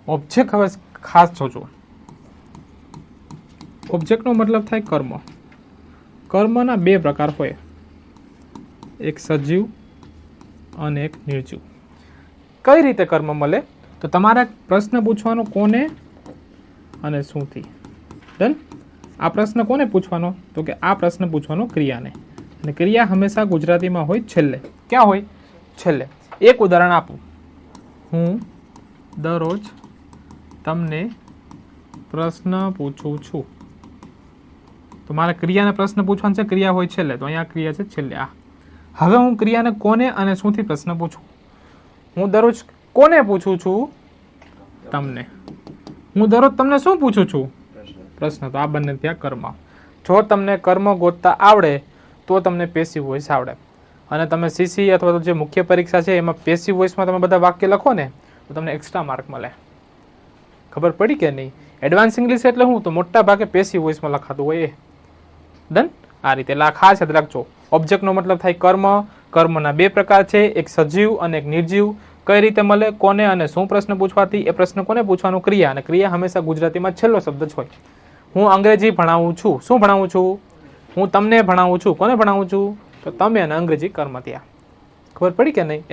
Object હવે ખાસ જોજો, ઓબ્જેક્ટનો મતલબ થાય કર્મ. કર્મના બે પ્રકાર હોય, એક સજીવ અને એક નિર્જીવ. કઈ રીતે કર્મ મળે? તો તમારે પ્રશ્ન પૂછવાનો કોને અને શુંથી. ડન. આ પ્રશ્ન કોને પૂછવાનો? તો કે આ પ્રશ્ન પૂછવાનો ક્રિયાને, અને ક્રિયા હંમેશા ગુજરાતીમાં હોય છેલ્લે. ક્યાં હોય? છેલ્લે. એક ઉદાહરણ આપું. હું દરરોજ તમને પ્રશ્ન પૂછું છું. તો મારે ક્રિયાને પ્રશ્ન પૂછવાનો છે, ક્રિયા હોય છેલ્લે, તો અહીંયા ક્રિયા છે છેલ્લે. આ હવે હું ક્રિયાને કોને અને શુંથી પ્રશ્ન પૂછું? હું દરરોજ કોને પૂછું છું? તમને. હું દરરોજ તમને શું પૂછું છું? પ્રશ્ન. તો આ બંને ત્યાં કર્મ. જો તમને કર્મ ગોતતા આવડે તો તમને પેસિવ વોઇસ આવડે. અને તમે સીસી અથવા તો જે મુખ્ય પરીક્ષા છે એમાં પેસિવ વોઇસમાં તમે બધા વાક્ય લખો ને તો તમને એક્સ્ટ્રા માર્ક મળે. ખબર પડી કે નહીં? એડવાન્સ ઇંગ્લિશ એટલે હું તો મોટા ભાગે પેસિવ વોઇસમાં લખાતું હોય એ. ડન. આ રીતે એટલે આ ખાસ યાદ રાખજો. ઓબ્જેક્ટનો મતલબ થાય કર્મ. કર્મના બે પ્રકાર છે, એક સજીવ અને એક નિર્જીવ. કઈ રીતે મળે? કોને અને શું પ્રશ્ન પૂછવાથી? એ પ્રશ્ન કોને પૂછવાનું? ક્રિયા. અને ક્રિયા હંમેશા ગુજરાતીમાં છેલ્લો શબ્દ જ હોય. હું અંગ્રેજી ભણાવું છું. શું ભણાવું છું? હું તમને ભણાવું છું. કોને ભણાવું છું? તો તમે અને અંગ્રેજી કર્મ. ત્યાં ખબર પડી કે નહીં?